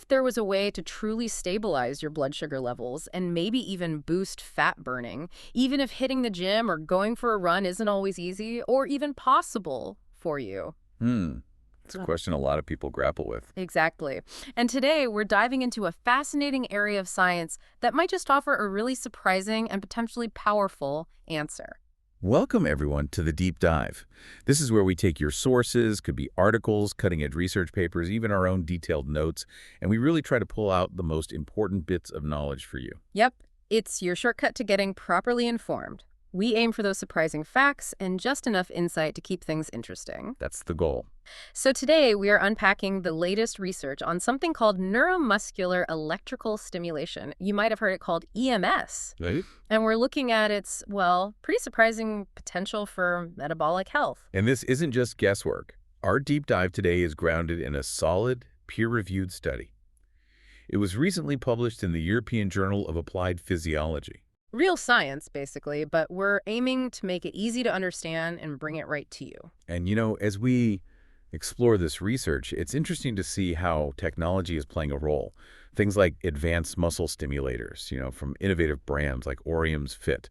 if there was a way to truly stabilize your blood sugar levels and maybe even boost fat burning, even if hitting the gym or going for a run isn't always easy or even possible for you. It's a question a lot of people grapple with. Exactly. And today we're diving into a fascinating area of science that might just offer a really surprising and potentially powerful answer. Welcome, everyone, to the Deep Dive. This is where we take your sources, could be articles, cutting-edge research papers, even our own detailed notes, and we really try to pull out the most important bits of knowledge for you. Yep, it's your shortcut to getting properly informed. We aim for those surprising facts and just enough insight to keep things interesting. That's the goal. So today we are unpacking the latest research on something called neuromuscular electrical stimulation. You might have heard it called EMS. Right? And we're looking at its, well, pretty surprising potential for metabolic health. And this isn't just guesswork. Our deep dive today is grounded in a solid, peer-reviewed study. It was recently published in the European Journal of Applied Physiology. Real science, basically, but we're aiming to make it easy to understand and bring it right to you. And, as we explore this research, it's interesting to see how technology is playing a role. Things like advanced muscle stimulators, from innovative brands like Orium's Fit.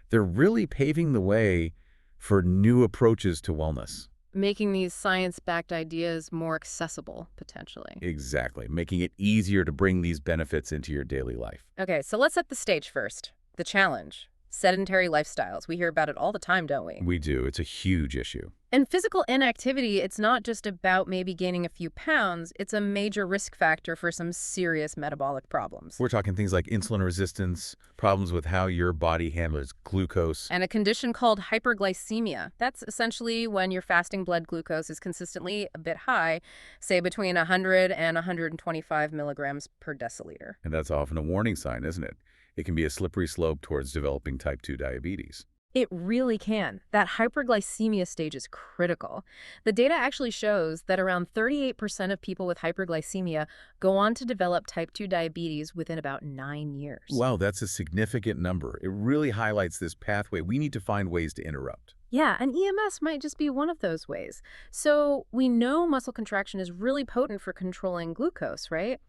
They're really paving the way for new approaches to wellness. Making these science-backed ideas more accessible, potentially. Exactly. Making it easier to bring these benefits into your daily life. Okay, so let's set the stage first. The challenge. Sedentary lifestyles. We hear about it all the time, don't we? We do. It's a huge issue. And physical inactivity, it's not just about maybe gaining a few pounds. It's a major risk factor for some serious metabolic problems. We're talking things like insulin resistance, problems with how your body handles glucose. And a condition called hyperglycemia. That's essentially when your fasting blood glucose is consistently a bit high, say between 100 and 125 milligrams per deciliter. And that's often a warning sign, isn't it? It can be a slippery slope towards developing type 2 diabetes. It really can. That hyperglycemia stage is critical. The data actually shows that around 38% of people with hyperglycemia go on to develop type 2 diabetes within about 9 years. Wow, that's a significant number. It really highlights this pathway. We need to find ways to interrupt. Yeah, and EMS might just be one of those ways. So we know muscle contraction is really potent for controlling glucose, right?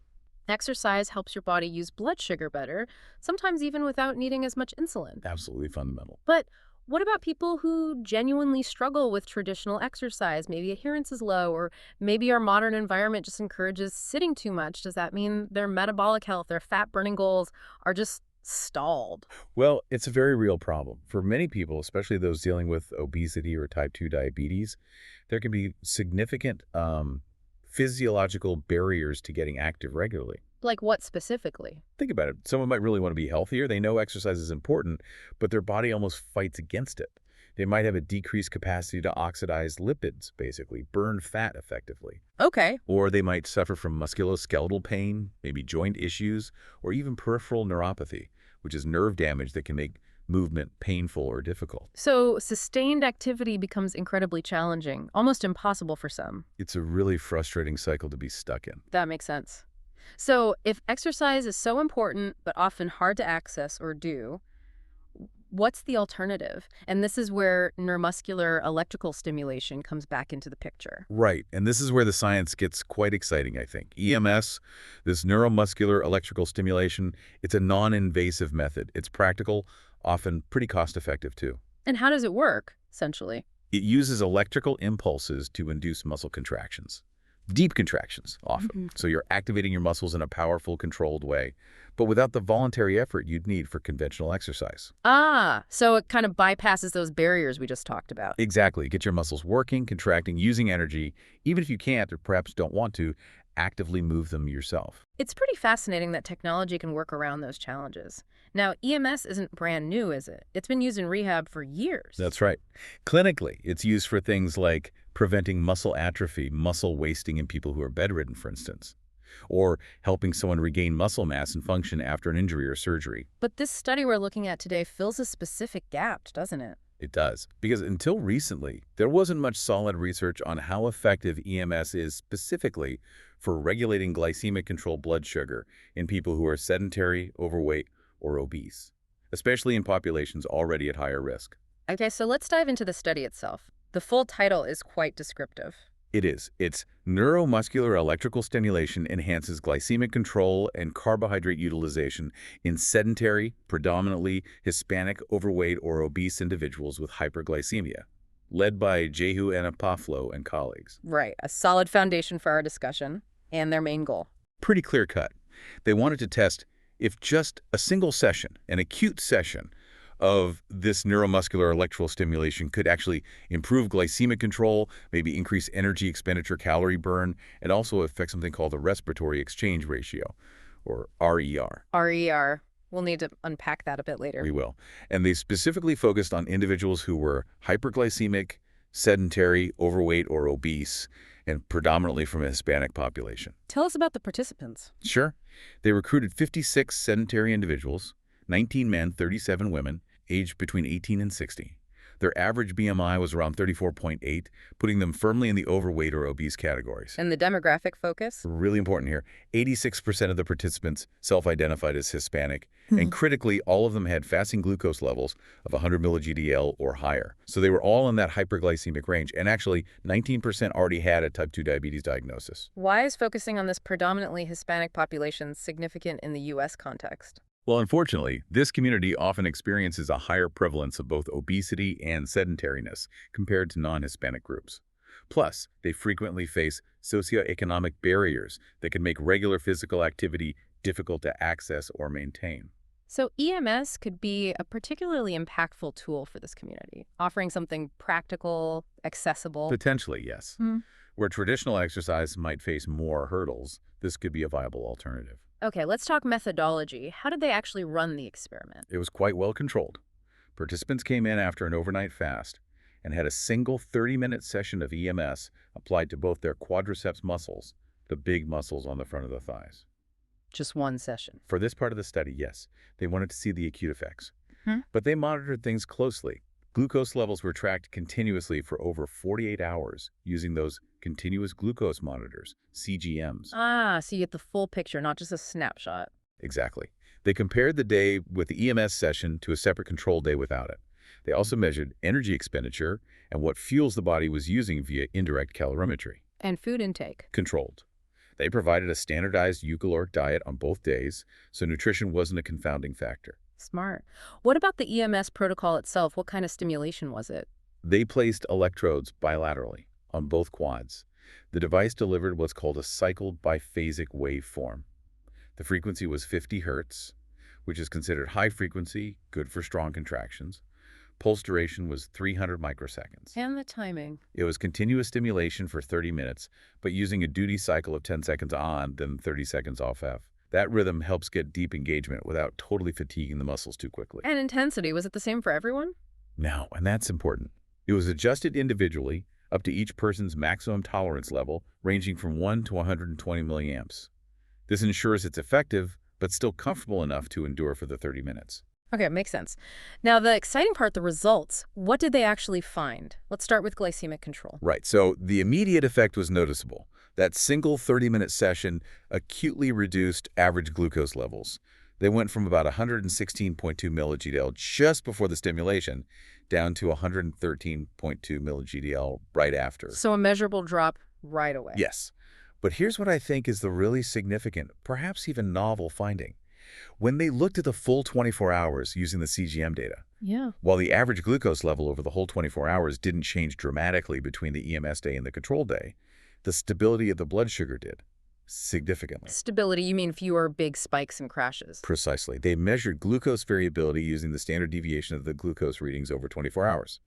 Exercise helps your body use blood sugar better, sometimes even without needing as much insulin. Absolutely fundamental. But what about people who genuinely struggle with traditional exercise? Maybe adherence is low, or maybe our modern environment just encourages sitting too much. Does that mean their metabolic health, their fat-burning goals are just stalled? Well, it's a very real problem. For many people, especially those dealing with obesity or type 2 diabetes, there can be significant physiological barriers to getting active regularly. Like what specifically? Think about it. Someone might really want to be healthier. They know exercise is important, but their body almost fights against it. They might have a decreased capacity to oxidize lipids, basically, burn fat effectively. Okay. Or they might suffer from musculoskeletal pain, maybe joint issues, or even peripheral neuropathy, which is nerve damage that can make movement painful or difficult. So sustained activity becomes incredibly challenging, almost impossible for some. It's a really frustrating cycle to be stuck in. That makes sense. So if exercise is so important but often hard to access or do, what's the alternative? And this is where neuromuscular electrical stimulation comes back into the picture. Right, and this is where the science gets quite exciting, I think. EMS, this neuromuscular electrical stimulation, it's a non-invasive method. It's practical, often pretty cost-effective too. And how does it work, essentially? It uses electrical impulses to induce muscle contractions. Deep contractions, often. So you're activating your muscles in a powerful, controlled way, but without the voluntary effort you'd need for conventional exercise. Ah, so it kind of bypasses those barriers we just talked about. Exactly. Get your muscles working, contracting, using energy, even if you can't or perhaps don't want to, actively move them yourself. It's pretty fascinating that technology can work around those challenges. Now, EMS isn't brand new, is it? It's been used in rehab for years. That's right. Clinically, it's used for things like preventing muscle atrophy, muscle wasting in people who are bedridden, for instance, or helping someone regain muscle mass and function after an injury or surgery. But this study we're looking at today fills a specific gap, doesn't it? It does, because until recently, there wasn't much solid research on how effective EMS is specifically for regulating glycemic-controlled blood sugar in people who are sedentary, overweight, or obese, especially in populations already at higher risk. Okay, so let's dive into the study itself. The full title is quite descriptive. It is. It's neuromuscular electrical stimulation enhances glycemic control and carbohydrate utilization in sedentary, predominantly Hispanic, overweight, or obese individuals with hyperglycemia, led by Jehu Anapaflo and colleagues. Right, a solid foundation for our discussion and their main goal. Pretty clear cut. They wanted to test if just a single session, an acute session, of this neuromuscular electrical stimulation could actually improve glycemic control, maybe increase energy expenditure, calorie burn, and also affect something called the respiratory exchange ratio, or RER. RER. We'll need to unpack that a bit later. We will. And they specifically focused on individuals who were hyperglycemic, sedentary, overweight, or obese, and predominantly from a Hispanic population. Tell us about the participants. Sure. They recruited 56 sedentary individuals, 19 men, 37 women, aged between 18 and 60. Their average BMI was around 34.8, putting them firmly in the overweight or obese categories. And the demographic focus? Really important here, 86% of the participants self-identified as Hispanic, and critically, all of them had fasting glucose levels of 100 milli-GDL or higher. So they were all in that hyperglycemic range, and actually, 19% already had a type 2 diabetes diagnosis. Why is focusing on this predominantly Hispanic population significant in the U.S. context? Well, unfortunately, this community often experiences a higher prevalence of both obesity and sedentariness compared to non-Hispanic groups. Plus, they frequently face socioeconomic barriers that can make regular physical activity difficult to access or maintain. So EMS could be a particularly impactful tool for this community, offering something practical, accessible. Potentially, yes. Where traditional exercise might face more hurdles, this could be a viable alternative. Okay, let's talk methodology. How did they actually run the experiment? It was quite well controlled. Participants came in after an overnight fast and had a single 30-minute session of EMS applied to both their quadriceps muscles, the big muscles on the front of the thighs. Just one session. For this part of the study, yes, they wanted to see the acute effects. But they monitored things closely. Glucose levels were tracked continuously for over 48 hours using those continuous glucose monitors, CGMs. Ah, so you get the full picture, not just a snapshot. Exactly. They compared the day with the EMS session to a separate control day without it. They also measured energy expenditure and what fuels the body was using via indirect calorimetry. And food intake. Controlled. They provided a standardized eucaloric diet on both days, so nutrition wasn't a confounding factor. Smart. What about the EMS protocol itself? What kind of stimulation was it? They placed electrodes bilaterally on both quads. The device delivered what's called a cycled biphasic waveform. The frequency was 50 hertz, which is considered high frequency, good for strong contractions. Pulse duration was 300 microseconds. And the timing. It was continuous stimulation for 30 minutes, but using a duty cycle of 10 seconds on, then 30 seconds off. That rhythm helps get deep engagement without totally fatiguing the muscles too quickly. And intensity, was it the same for everyone? No, and that's important. It was adjusted individually up to each person's maximum tolerance level, ranging from 1 to 120 milliamps. This ensures it's effective, but still comfortable enough to endure for the 30 minutes. Okay, makes sense. Now, the exciting part, the results. What did they actually find? Let's start with glycemic control. Right, so the immediate effect was noticeable. That single 30-minute session acutely reduced average glucose levels. They went from about 116.2 milli-GDL just before the stimulation down to 113.2 milli-GDL right after. So a measurable drop right away. Yes. But here's what I think is the really significant, perhaps even novel finding. When they looked at the full 24 hours using the CGM data, while the average glucose level over the whole 24 hours didn't change dramatically between the EMS day and the control day, the stability of the blood sugar did, significantly. Stability, you mean fewer big spikes and crashes? Precisely. They measured glucose variability using the standard deviation of the glucose readings over 24 hours.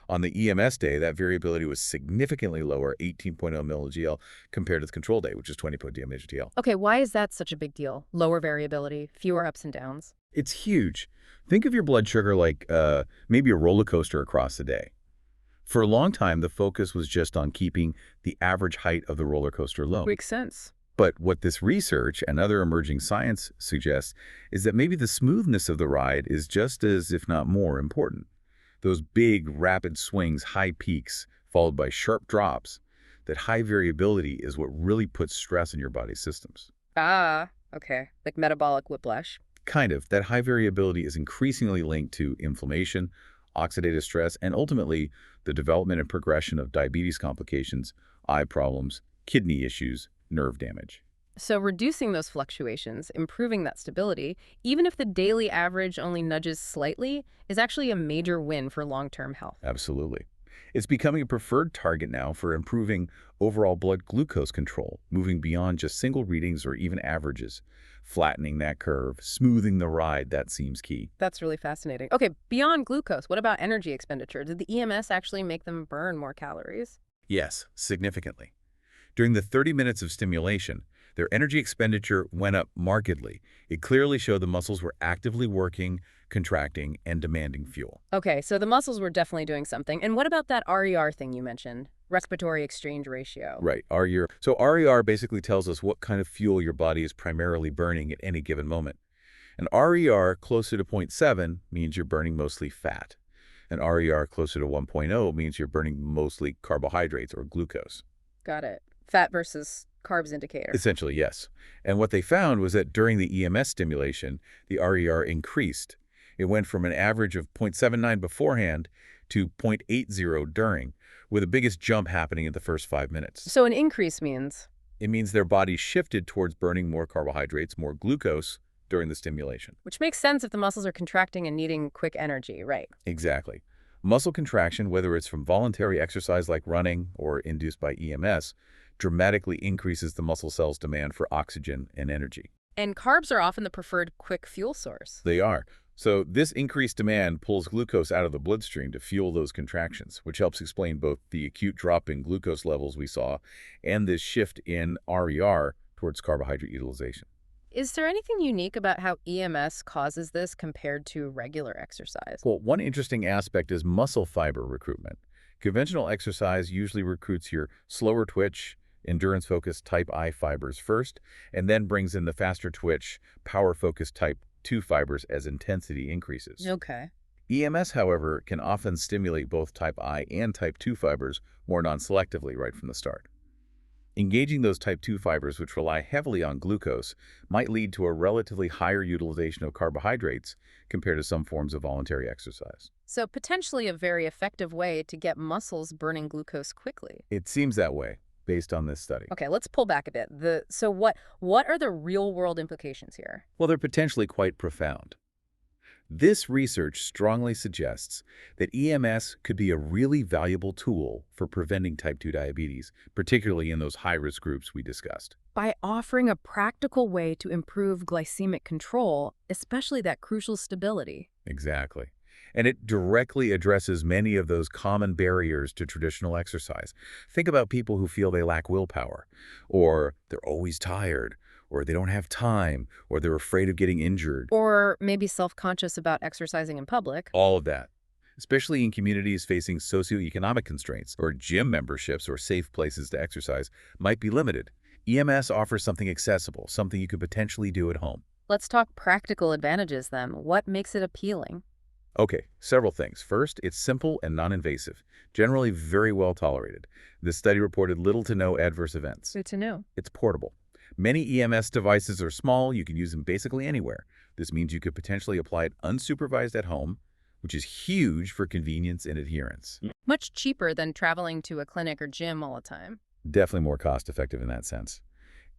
On the EMS day, that variability was significantly lower, 18.0 milli-GL, compared to the control day, which is 20.0 milli-GL. Okay, why is that such a big deal? Lower variability, fewer ups and downs? It's huge. Think of your blood sugar like maybe a roller coaster across the day. For a long time, the focus was just on keeping the average height of the roller coaster low. Makes sense. But what this research and other emerging science suggests is that maybe the smoothness of the ride is just as, if not more, important. Those big, rapid swings, high peaks, followed by sharp drops, that high variability is what really puts stress on your body's systems. Ah, okay. Like metabolic whiplash. Kind of. That high variability is increasingly linked to inflammation, oxidative stress, and ultimately the development and progression of diabetes complications eye problems, kidney issues, nerve damage. So reducing those fluctuations, improving that stability, even if the daily average only nudges slightly, is actually a major win for long-term health. Absolutely. It's becoming a preferred target now for improving overall blood glucose control, moving beyond just single readings or even averages. Flattening that curve, smoothing the ride, that seems key. That's really fascinating. Okay, beyond glucose, what about energy expenditure? Did the EMS actually make them burn more calories? Yes, significantly. During the 30 minutes of stimulation, their energy expenditure went up markedly. It clearly showed the muscles were actively working, contracting, and demanding fuel. Okay, so the muscles were definitely doing something. And what about that RER thing you mentioned? Respiratory exchange ratio. Right, RER. So RER basically tells us what kind of fuel your body is primarily burning at any given moment. An RER closer to zero point 0.7 means you're burning mostly fat. An RER closer to 1.0 means you're burning mostly carbohydrates or glucose. Got it. Fat versus carbs indicator. Essentially, yes. And what they found was that during the EMS stimulation, the RER increased. It went from an average of 0.79 beforehand to 0.80 during, with the biggest jump happening in the first 5 minutes. So an increase means? It means their bodies shifted towards burning more carbohydrates, more glucose during the stimulation. Which makes sense if the muscles are contracting and needing quick energy, right? Exactly. Muscle contraction, whether it's from voluntary exercise like running or induced by EMS, dramatically increases the muscle cell's demand for oxygen and energy. And carbs are often the preferred quick fuel source. They are. So this increased demand pulls glucose out of the bloodstream to fuel those contractions, which helps explain both the acute drop in glucose levels we saw and this shift in RER towards carbohydrate utilization. Is there anything unique about how EMS causes this compared to regular exercise? Well, one interesting aspect is muscle fiber recruitment. Conventional exercise usually recruits your slower twitch, endurance-focused type I fibers first, and then brings in the faster twitch, power-focused type 2 fibers as intensity increases. Okay. EMS, however, can often stimulate both type I and type 2 fibers more non-selectively right from the start. Engaging those type 2 fibers, which rely heavily on glucose, might lead to a relatively higher utilization of carbohydrates compared to some forms of voluntary exercise. So potentially a very effective way to get muscles burning glucose quickly. It seems that way, based on this study. Okay, let's pull back a bit. So what are the real-world implications here? Well, they're potentially quite profound. This research strongly suggests that EMS could be a really valuable tool for preventing type 2 diabetes, particularly in those high-risk groups we discussed. By offering a practical way to improve glycemic control, especially that crucial stability. Exactly. And it directly addresses many of those common barriers to traditional exercise. Think about people who feel they lack willpower, or they're always tired, or they don't have time, or they're afraid of getting injured. Or maybe self-conscious about exercising in public. All of that, especially in communities facing socioeconomic constraints, or gym memberships or safe places to exercise, might be limited. EMS offers something accessible, something you could potentially do at home. Let's talk practical advantages then. What makes it appealing? Okay, several things. First, it's simple and non-invasive, generally very well tolerated. This study reported little to no adverse events. Good to know. It's portable. Many EMS devices are small. You can use them basically anywhere. This means you could potentially apply it unsupervised at home, which is huge for convenience and adherence. Much cheaper than traveling to a clinic or gym all the time. Definitely more cost-effective in that sense.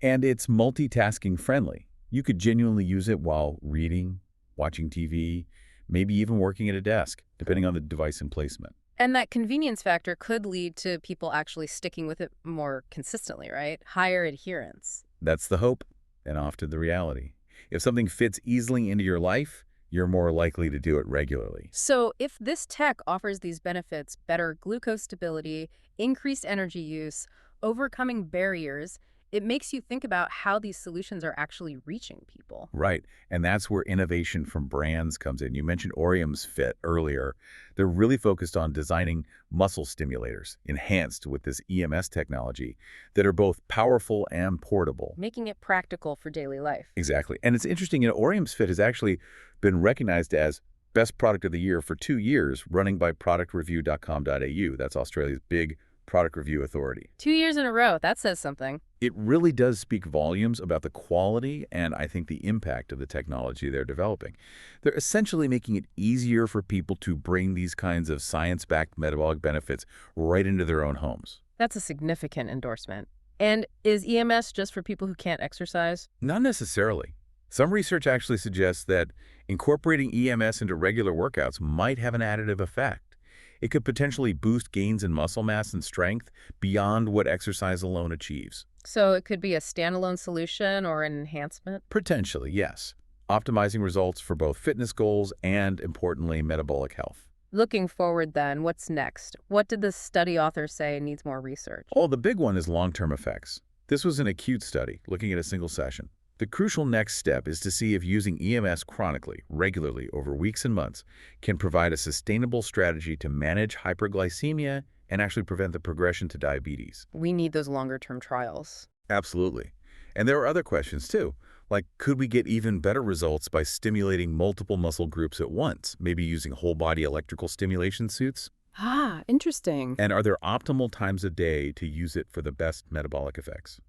And it's multitasking friendly. You could genuinely use it while reading, watching TV, maybe even working at a desk, depending on the device and placement. And that convenience factor could lead to people actually sticking with it more consistently, right? Higher adherence. That's the hope, and off to the reality. If something fits easily into your life, you're more likely to do it regularly. So if this tech offers these benefits, better glucose stability, increased energy use, overcoming barriers, it makes you think about how these solutions are actually reaching people. Right, and that's where innovation from brands comes in. You mentioned Orium's Fit earlier. They're really focused on designing muscle stimulators, enhanced with this EMS technology, that are both powerful and portable. Making it practical for daily life. Exactly, and it's interesting, Orium's Fit has actually been recognized as Best Product of the Year for 2 years, running by productreview.com.au. That's Australia's big product review authority. 2 years in a row, that says something. It really does speak volumes about the quality and I think the impact of the technology they're developing. They're essentially making it easier for people to bring these kinds of science-backed metabolic benefits right into their own homes. That's a significant endorsement. And is EMS just for people who can't exercise? Not necessarily. Some research actually suggests that incorporating EMS into regular workouts might have an additive effect. It could potentially boost gains in muscle mass and strength beyond what exercise alone achieves. So it could be a standalone solution or an enhancement? Potentially, yes. Optimizing results for both fitness goals and, importantly, metabolic health. Looking forward then, what's next? What did the study author say needs more research? Oh, the big one is long-term effects. This was an acute study, looking at a single session. The crucial next step is to see if using EMS chronically, regularly, over weeks and months, can provide a sustainable strategy to manage hyperglycemia and actually prevent the progression to diabetes. We need those longer-term trials. Absolutely. And there are other questions too, like could we get even better results by stimulating multiple muscle groups at once, maybe using whole-body electrical stimulation suits? Ah, interesting. And are there optimal times a day to use it for the best metabolic effects?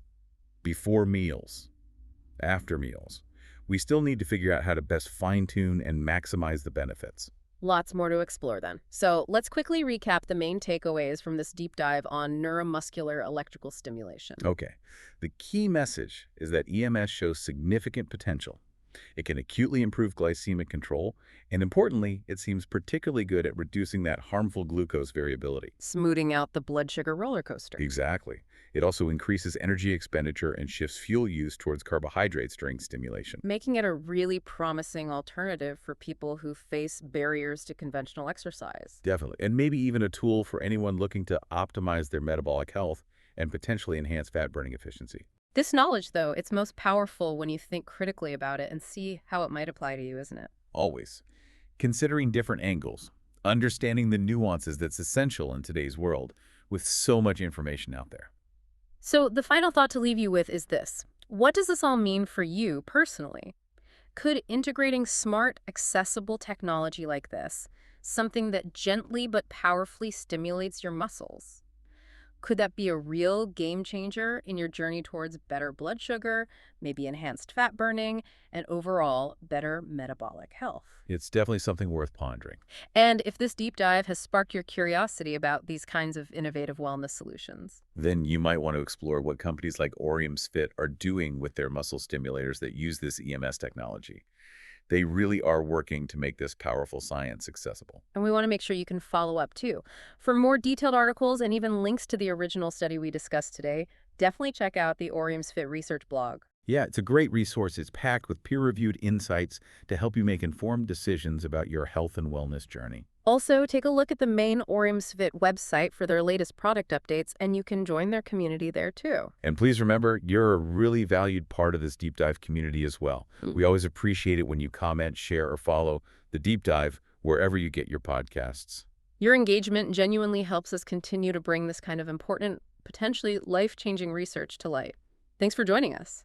Before meals, after meals. We still need to figure out how to best fine-tune and maximize the benefits. Lots more to explore then. So let's quickly recap the main takeaways from this deep dive on neuromuscular electrical stimulation. Okay, the key message is that EMS shows significant potential. It can acutely improve glycemic control, and importantly, it seems particularly good at reducing that harmful glucose variability. Smoothing out the blood sugar roller coaster. Exactly. It also increases energy expenditure and shifts fuel use towards carbohydrates during stimulation. Making it a really promising alternative for people who face barriers to conventional exercise. Definitely. And maybe even a tool for anyone looking to optimize their metabolic health and potentially enhance fat burning efficiency. This knowledge, though, it's most powerful when you think critically about it and see how it might apply to you, isn't it? Always. Considering different angles, understanding the nuances that's essential in today's world with so much information out there. So the final thought to leave you with is this. What does this all mean for you personally? Could integrating smart, accessible technology like this, something that gently but powerfully stimulates your muscles, could that be a real game changer in your journey towards better blood sugar, maybe enhanced fat burning, and overall better metabolic health? It's definitely something worth pondering. And if this deep dive has sparked your curiosity about these kinds of innovative wellness solutions, Then you might want to explore what companies like Orium's Fit are doing with their muscle stimulators that use this EMS technology. They really are working to make this powerful science accessible. and we want to make sure you can follow up too. For more detailed articles and even links to the original study we discussed today, definitely check out the Orium's Fit research blog. Yeah, it's a great resource. It's packed with peer-reviewed insights to help you make informed decisions about your health and wellness journey. Also, take a look at the main Orium's Fit website for their latest product updates, and you can join their community there too. And please remember, you're a really valued part of this deep dive community as well. We always appreciate it when you comment, share, or follow the deep dive wherever you get your podcasts. Your engagement genuinely helps us continue to bring this kind of important, potentially life-changing research to light. Thanks for joining us.